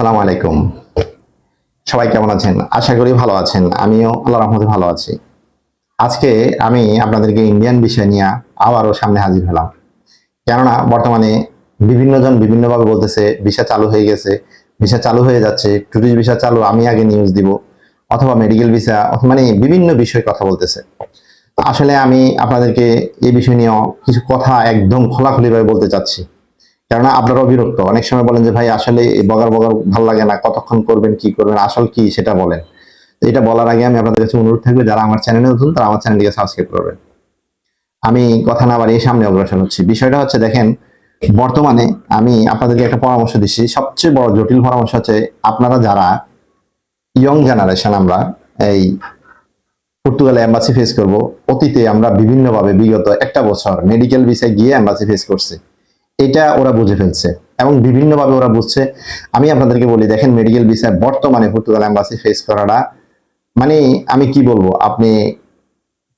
আসসালামু আলাইকুম। সবাই কেমন আছেন? আশা করি ভালো আছেন। আমিও আল্লাহর রহমতে ভালো আছি। আজকে আমি আপনাদেরকে ইন্ডিয়ান বিষয় নিয়ে আবারও সামনে হাজির হলাম। কেননা বর্তমানে বিভিন্ন জন বিভিন্নভাবে বলতেছে ভিসা চালু হয়ে গেছে, ভিসা চালু হয়ে যাচ্ছে, ট্যুরিস্ট ভিসা চালু আমি আগে নিউজ দিব, অথবা মেডিকেল ভিসা, মানে বিভিন্ন বিষয়ে কথা বলতেছে। আসলে আমি আপনাদেরকে এই বিষয় নিয়ে কিছু কথা একদম খোলাখুলিভাবে বলতে চাচ্ছি। কেননা আপনারাও বিরক্ত, অনেক সময় বলেন যে ভাই আসলে এই বগার বগার ভালো লাগে না, কতক্ষণ করবেন, কি করবেন, আসল কি সেটা বলেন। তো এটা বলার আগে আমি আপনাদের কাছে অনুরোধ থাকবে, যারা আমার চ্যানেলে নতুন তারা আমার চ্যানেলটিকে সাবস্ক্রাইব করবেন। আমি কথা না বাড়িয়ে সামনে অগ্রসর হচ্ছি। বিষয়টা হচ্ছে, দেখেন, বর্তমানে আমি আপনাদেরকে একটা পরামর্শ দিচ্ছি। সবচেয়ে বড় জটিল পরামর্শ হচ্ছে, আপনারা যারা ইয়ং জেনারেশন, আমরা এই পর্তুগালে এম্বাসি ফেস করব। অতীতে আমরা বিভিন্নভাবে বিগত একটা বছর মেডিকেল ভিসায় গিয়ে এম্বাসি ফেস করছি, এটা ওরা বুঝে ফেলছে এবং বিভিন্নভাবে ওরা বুঝছে। আমি আপনাদেরকে বলি, দেখেন, মেডিকেল ভিসায় বর্তমানে পর্তুগাল এম্বাসি ফেস করাটা, মানে আমি কি বলবো, আপনি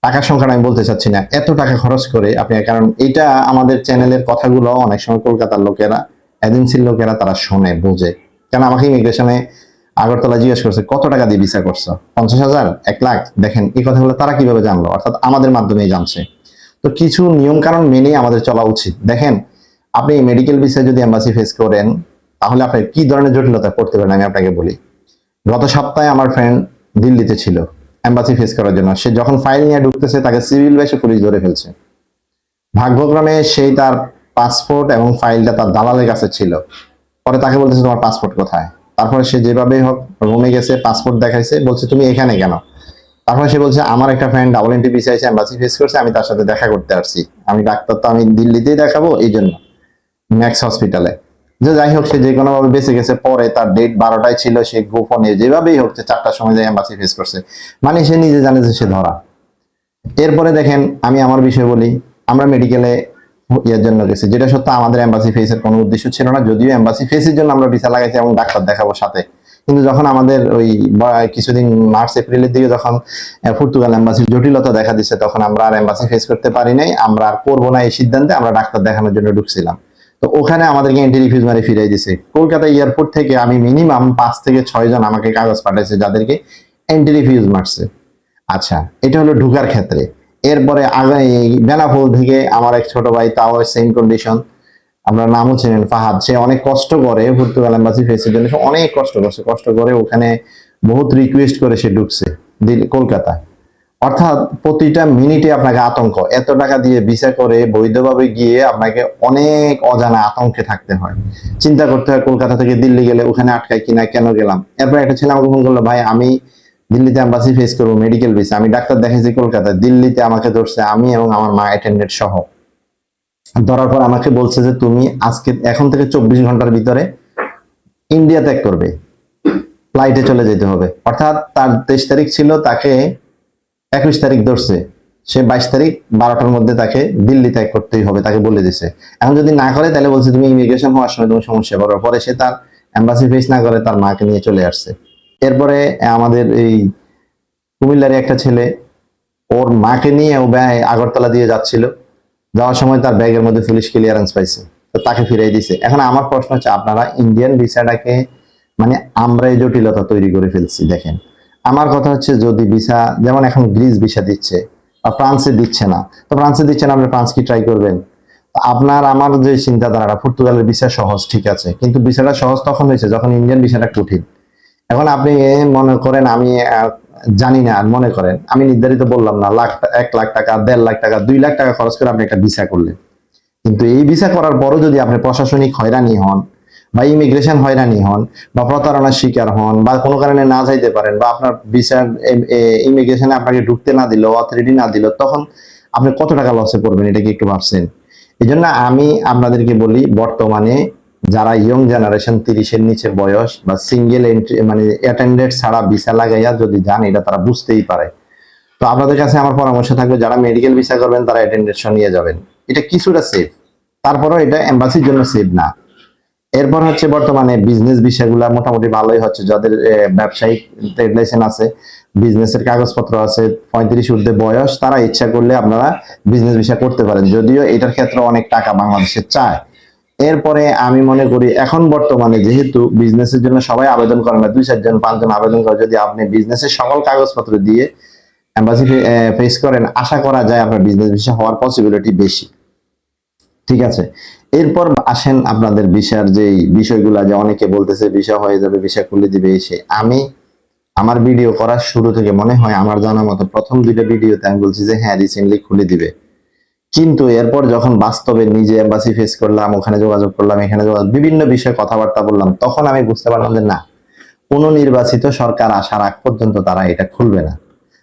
টাকার সংখ্যাটা আমি বলতে চাচ্ছি না, এত টাকা খরচ করে আপনি, কারণ এটা আমাদের চ্যানেলের কথাগুলো অনেক সময় কলকাতার লোকেরা, এজেন্সির লোকেরা তারা শোনে, বোঝে। কেন আমাকে ইমিগ্রেশনে আগরতলা জিজ্ঞেস করছে কত টাকা দিয়ে ভিসা করছো, 50,000, 1 লাখ। দেখেন, এই কথাগুলো তারা কিভাবে জানলো? অর্থাৎ আমাদের মাধ্যমেই জানছে। তো কিছু নিয়ম কানুন মেনে আমাদের চলা উচিত। দেখেন, আপনি মেডিকেল ভিসায় যদি এম্বাসি ফেস করেন, তাহলে আপনি কি ধরনের জটিলতা পড়তে পারেন আমি আপনাকে বলি। গত সপ্তাহে আমার ফ্রেন্ড দিল্লিতে ছিল এম্বাসি ফেস করার জন্য। সে যখন ফাইল নিয়ে ঢুকতেছে, তাকে সিভিল বেশে পুলিশ ধরে ফেলছে। ভাগ্যক্রমে সেই তার পাসপোর্ট এবং ফাইলটা তার দালালের কাছে ছিল। পরে তাকে বলতেছে তোমার পাসপোর্ট কোথায়? তারপরে সে যেভাবেই হোক রুমে গেছে, পাসপোর্ট দেখাইছে, বলছে তুমি এখানে কেন? তারপরে সে বলছে আমার একটা ফ্রেন্ড ডাবল এন্ট্রি ভিসা আছে, এম্বাসি ফেস করছে, আমি তার সাথে দেখা করতে আসছি। আমি ডাক্তার, তো আমি দিল্লিতেই দেখাবো, এই জন্য ম্যাক্স হসপিটালে। যে যাই হোক, সে যে কোনো ভাবে বেঁচে গেছে। পরে তার ডেট 12টায় ছিল, সে গোপনে যেভাবেই হোক 4টার সময় যায় এম্বাসি ফেস করছে। মানে সে নিজে জানে যে সে ধরা। এরপরে দেখেন, আমি আমার বিষয় বলি। আমরা মেডিকেলে ইয়ের জন্য গেছি, যেটা সত্য আমাদের এম্বাসি ফেসের কোনো উদ্দেশ্য ছিল না, যদিও এম্বাসি ফেসের জন্য আমরা ভিসা লাগাইছি এবং ডাক্তার দেখাবো সাথে। কিন্তু যখন আমাদের ওই কিছুদিন মার্চ এপ্রিলের দিকে যখন পর্তুগাল এম্বাসির জটিলতা দেখা দিচ্ছে, তখন আমরা আর এম্বাসি ফেস করতে পারি নাই। আমরা আর করবো না এই সিদ্ধান্তে আমরা ডাক্তার দেখানোর জন্য ঢুকছিলাম। তো ওখানে আমাদেরকে এন্ট্রি রিফিউজ মারি ফিরাই দিছে। কলকাতা এয়ারপোর্ট থেকে আমি মিনিমাম 5 থেকে 6 জন আমাকে কাগজ পাঠাইছে, যাদেরকে এন্ট্রি রিফিউজ মারছে। আচ্ছা, এটা হলো ঢুকার ক্ষেত্রে। এরপরে বেনাপোল থেকে আমার এক ছোট ভাই, তাও সেম কন্ডিশন, আপনার নামও চেনেন, ফাহাদ। সে অনেক কষ্ট করে পর্তুগাল এম্বাসি ফেসের জন্য, অনেক কষ্ট করছে, কষ্ট করে ওখানে বহুত রিকোয়েস্ট করে সে ঢুকছে কলকাতায়। অর্থাৎ প্রতিটা মিনিটে আপনাকে আতঙ্ক, এত টাকা দিয়ে ভিসা করে বৈধভাবে গিয়ে আপনাকে অনেক অজানা আতঙ্কে থাকতে হয়, চিন্তা করতে হয় কলকাতা থেকে দিল্লি গেলে ওখানে আটকায় কিনা, কেন গেলাম। এরপর একটা ছেলে আমাকে ফোন করলো, ভাই আমি দিল্লিতে এম্বাসি ফেস করবো মেডিকেল ভিসা, আমি ডাক্তার দেখাইছি কলকাতায়, দিল্লিতে আমাকে ধরছে, আমি এবং আমার মা অ্যাটেন্ডেন্ট সহ। ধরার পর আমাকে বলছে যে তুমি আজকে এখন থেকে 24 ঘন্টার ভিতরে ইন্ডিয়া ত্যাগ করবে, ফ্লাইটে চলে যেতে হবে। অর্থাৎ তার 23 তারিখ ছিল, তাকে 21 তারিখ ধরছে, সে 22 তারিখ 12টার মধ্যে তাকে দিল্লি ত্যাগ করতেই হবে, তাকে বলে দিছে। এখন যদি না করে, তাহলে বলছে তুমি ইমিগ্রেশন হওয়ার সময় তুমি সমস্যা করো। পরে সে তার এম্বাসি ফেস না করে তার মাকে নিয়ে চলে আসছে। এরপরে আমাদের এই কুমিল্লার একটা ছেলে, ওর মাকে নিয়ে ও আগরতলা দিয়ে যাচ্ছিল, যাওয়ার সময় তার ব্যাগের মধ্যে পুলিশ ক্লিয়ারেন্স পাইছে, তো তাকে ফিরাই দিছে। এখন আমার প্রশ্ন হচ্ছে, আপনারা ইন্ডিয়ান ভিসাটাকে, মানে আমরা এই জটিলতা তৈরি করে ফেলছি। দেখেন, আমার কথা হচ্ছে, যদি ভিসা, যেমন এখন গ্রিস ভিসা দিচ্ছে বা ফ্রান্সে দিচ্ছে না, তো ফ্রান্সে দিচ্ছে না, আপনি ফ্রান্স কি ট্রাই করবেন? আপনার আমার যে চিন্তাধারাটা, পর্তুগালের ভিসা সহজ, ঠিক আছে, কিন্তু ভিসাটা সহজ তখন হয়েছে যখন ইন্ডিয়ান ভিসাটা কঠিন। এখন আপনি মনে করেন, আমি জানি না, মনে করেন আমি নির্ধারিত বললাম না, 1 লাখ টাকা, 1.5 লাখ টাকা, 2 লাখ টাকা খরচ করে আপনি একটা ভিসা করলেন, কিন্তু এই ভিসা করার পরও যদি আপনি প্রশাসনিক হয়রানি হন বা ইমিগ্রেশন হয়রানি হন বা প্রতারণার শিকার হন বা কোনো কারণে না যাইতে পারেন, বা আপনার ভিসা ইমিগ্রেশনে আপনাকে ঢুকতে না দিল, অথরিটি না দিল, তখন আপনি কত টাকা লসে পড়বেন, এটা কি একটু ভাবছেন? এই জন্য আমি আপনাদেরকে বলি, বর্তমানে যারা ইয়ং জেনারেশন, 30-এর নিচে বয়স বা সিঙ্গেল এন্ট্রি, মানে অ্যাটেন্ডেন্ট ছাড়া ভিসা লাগাইয়া যদি যান, এটা তারা বুঝতেই পারে। তো আপনাদের কাছে আমার পরামর্শ থাকবে, যারা মেডিকেল ভিসা করবেন তারা অ্যাটেন্ডেন্ট নিয়ে যাবেন। এটা কিছুটা সেফ, তারপরেও এটা এম্বাসির জন্য সেফ না। এরপর হচ্ছে, বর্তমানে বিজনেস ভিসাগুলো মোটামুটি ভালোই হচ্ছে, যাদের ব্যবসায়িক ট্রেড লাইসেন্স আছে, বিজনেসের কাগজপত্র আছে, 35 ঊর্ধ্বে বয়স, তারা ইচ্ছা করলে আপনারা বিজনেস ভিসা করতে পারেন, যদিও এটার ক্ষেত্রে অনেক টাকা বাংলাদেশে চায়। এরপরে আমি মনে করি এখন বর্তমানে যেহেতু বিজনেসের জন্য সবাই আবেদন করে না, 2-4 জন 5 জন আবেদন করে, যদি আপনি বিজনেসের সকল কাগজপত্র দিয়ে এম্বাসি ফেস করেন, আশা করা যায় আপনার বিজনেস ভিসা হওয়ার পসিবিলিটি বেশি। ঠিক আছে, এরপর আসেন আপনাদের ভিসার যে বিষয়গুলা, যে অনেকে বলতেছে ভিসা হয়ে যাবে, ভিসা খুলে দিবে এসে। আমি আমার ভিডিও করার শুরু থেকে মনে হয় আমার জানা মতো প্রথম 2টা ভিডিওতে আমি বলছি যে হ্যাঁ রিসেন্টলি খুলে দিবে, কিন্তু এরপর যখন বাস্তবে নিজে এম্বাসি ফেস করলাম, ওখানে যোগাযোগ করলাম, এখানে বিভিন্ন বিষয়ে কথাবার্তা বললাম, তখন আমি বুঝতে পারলাম যে না, কোন নির্বাচিত সরকার আসার আগ পর্যন্ত তারা এটা খুলবে না।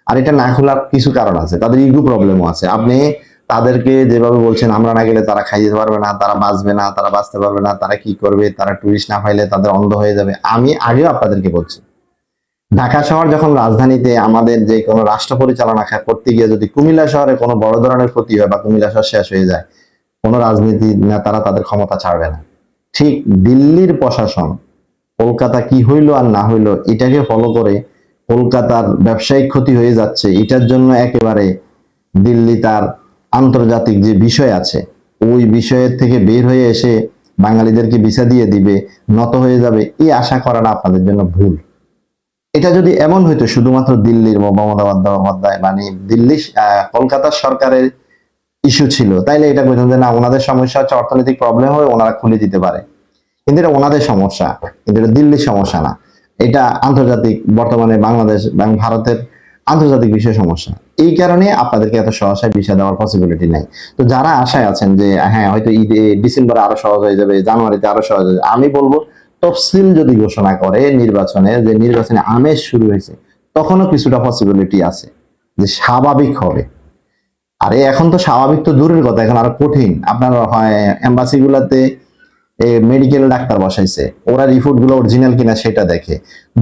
আর এটা না খোলার কিছু কারণ আছে, তাদের ইগো প্রবলেমও আছে। আপনি তাদেরকে যেভাবে বলছেন আমরা না গেলে তারা খাইতে পারবে না, তারা বাঁচবে না, তারা বাঁচতে পারবে না, তারা কি করবে, তারা টুরিস্ট না পাইলে তাদের অন্ধ হয়ে যাবে। আমি আগেও আপনাদেরকে বলছি, ঢাকা শহর যখন রাজধানীতে আমাদের যে কোনো রাষ্ট্র পরিচালনা করতে গিয়ে যদি কুমিল্লা শহরে কোনো বড় ধরনের ক্ষতি হয় বা কুমিল্লা শহর শেষ হয়ে যায়, কোনো রাজনীতি নেতারা তাদের ক্ষমতা ছাড়বে না। ঠিক দিল্লির প্রশাসন কলকাতা কি হইলো আর না হইলো এটাকে ফলো করে কলকাতার ব্যবসায়িক ক্ষতি হয়ে যাচ্ছে, এটার জন্য একেবারে দিল্লি তার আন্তর্জাতিক যে বিষয় আছে ওই বিষয়ের থেকে বের হয়ে এসে বাঙালিদেরকে ভিসা দিয়ে দিবে, নত হয়ে যাবে, এই আশা করাটা আপনাদের জন্য ভুল। এটা যদি এমন হইতো শুধুমাত্র দিল্লির মমতা বন্দ্যোপাধ্যায় মানে দিল্লি কলকাতার সরকারের ইস্যু ছিল, তাইলে এটা বলতেন যে না ওনাদের সমস্যা হচ্ছে অর্থনৈতিক প্রবলেম হয়, ওনারা খুলে দিতে পারে, কিন্তু এটা ওনাদের সমস্যা, কিন্তু এটা দিল্লির সমস্যা না। এটা আন্তর্জাতিক, বর্তমানে বাংলাদেশ এবং ভারতের আন্তর্জাতিক বিষয় সমস্যা। এই কারণে আপনাদেরকে এত সহসায় ভিসা দেওয়ার পসিবিলিটি নাই। তো যারা আশায় আছেন যে হ্যাঁ হয়তো ঈদে ডিসেম্বরে আরো সহজ হয়ে যাবে, জানুয়ারিতে আরো সহজ হয়ে যাবে, আমি বলবো তফসিল যদি ঘোষণা করে নির্বাচনে, যে নির্বাচনে আমেজ শুরু হয়েছে, তখনও কিছুটা পসিবিলিটি আছে যে স্বাভাবিক হবে। আরে এখন তো স্বাভাবিক তো দূরের কথা, এখন আরো কঠিন। আপনার হয় এম্বাসি গুলাতে মেডিকেল ডাক্তার বসাইছে, ওরা রিপোর্ট গুলো অরিজিনাল কিনা সেটা দেখে।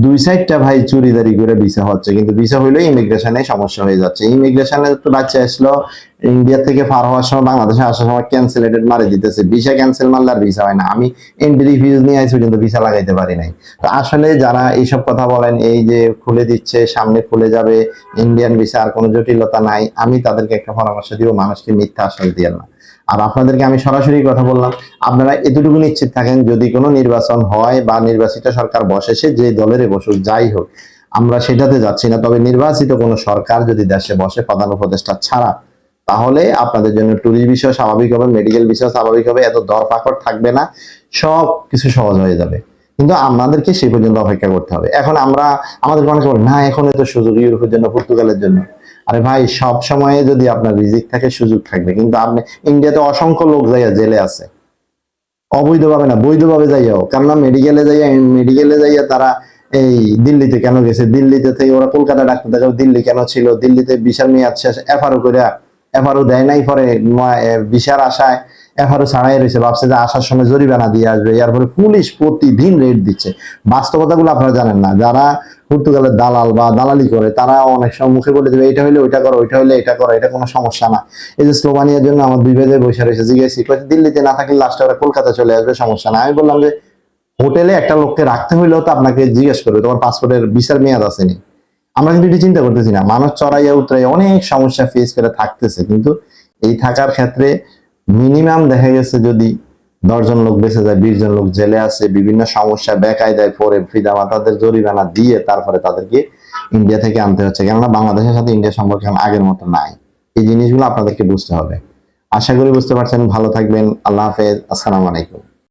2 সাইডটা ভাই চুরিদারি করে ভিসা হচ্ছে, কিন্তু ভিসা হইলে ইমিগ্রেশনে সমস্যা হয়ে যাচ্ছে। ইমিগ্রেশনে তো বাচ্চা আসলো ইন্ডিয়া থেকে ফার হওয়ার সময় বাংলাদেশে আসার সময় ক্যান্সেলেটেড মারে দিতেছে, ভিসা ক্যান্সেল মারলে আর ভিসা হয় না। আমি এন্ট্রি ফিজ নিয়ে আইছি কিন্তু ভিসা লাগাইতে পারি নাই। তো আসলে যারা এইসব কথা বলেন, এই যে খুলে দিচ্ছে সামনে খুলে যাবে ইন্ডিয়ান ভিসা আর কোনো জটিলতা নাই, আমি তাদেরকে একটা পরামর্শ দিব, মানুষকে মিথ্যা আশ্বাস দিয়ে না। আর আপনাদেরকে আমি সরাসরি কথা বললাম, আপনারা এতটুকু নিশ্চিত থাকেন যদি কোনো নির্বাচন হয় বা নির্বাচিত সরকার বসে, সে যে দলের বসুক যাই হোক, আমরা সেটাতে যাচ্ছি না। তবে নির্বাচিত কোনো সরকার যদি দেশে বসে প্রধান উপদেষ্টা ছাড়া, তাহলে আপনাদের জন্য ট্যুরিস্ট বিষয় স্বাভাবিক হবে, মেডিকেল বিষয় স্বাভাবিক হবে, এত দরপাকড় থাকবে না, সব কিছু সহজ হয়ে যাবে। কিন্তু আমাদেরকে সেই পর্যন্ত অপেক্ষা করতে হবে। এখন আমরা আমাদেরকে অনেকে বলে না এখন তো সুযোগ ইউরোপের জন্য, পর্তুগালের জন্য। আরে ভাই সব সময়ে যদি আপনার রিজিক থাকে সুযোগ থাকবে, কিন্তু আপনি ইন্ডিয়াতে অসংখ্য লোক যাইয়া জেলে আছে অবৈধভাবে না বৈধভাবে যাইয়াও, কেননা মেডিকেলে যাইয়া তারা এই দিল্লিতে কেন গেছে, দিল্লিতে থেকে ওরা কলকাতা ডাক্তার দেখাবে, দিল্লি কেন ছিল, দিল্লিতে বিশাল মেয়াদ শেষ, এফআরও করে এফআরও দেয় নাই, পরে বিশার আশায় এফআরও ছাড়াই রয়েছে, ভাবছে যে আসার সময় জরিমানা দিয়ে আসবে, এরপরে পুলিশ প্রতিদিন রেড দিচ্ছে। বাস্তবতাগুলো আপনারা জানেন না, যারা পর্তুগালের দালাল বা দালালি করে তারা অনেক সময় মুখে বলে দেবে এটা হইলে ওইটা করো, ওইটা হইলে এটা করো, এটা কোনো সমস্যা না। এই যে স্লোভানিয়ার জন্য আমার 2 ভাই বসে রয়েছে, জিজ্ঞেসি দিল্লিতে না থাকলে লাস্টে ওরা কলকাতা চলে আসবে, সমস্যা না। আমি বললাম যে হোটেলে একটা লোককে রাখতে হইলেও তো আপনাকে জিজ্ঞেস করবে তোমার পাসপোর্টের ভিসার মেয়াদ আসেনি। আমরা কিন্তু এটি চিন্তা করতেছি না, মানুষ চড়াইয়া উতরাইয়া অনেক সমস্যা ফেস করে থাকতেছে, কিন্তু এই থাকার ক্ষেত্রে মিনিমাম দেখা গেছে যদি 10 জন লোক বেঁচে যায়, 20 জন লোক জেলে আছে, বিভিন্ন সমস্যা বেকায়দায় পরে ফিদা মাতাদের জরিমানা দিয়ে তারপরে তাদেরকে ইন্ডিয়া থেকে আনতে হচ্ছে, কেননা বাংলাদেশের সাথে ইন্ডিয়ার সম্পর্ক এখন আগের মতো নাই। এই জিনিসগুলো আপনাদেরকে বুঝতে হবে। আশা করি বুঝতে পারছেন। ভালো থাকবেন। আল্লাহ হাফেজ। আসসালামু আলাইকুম।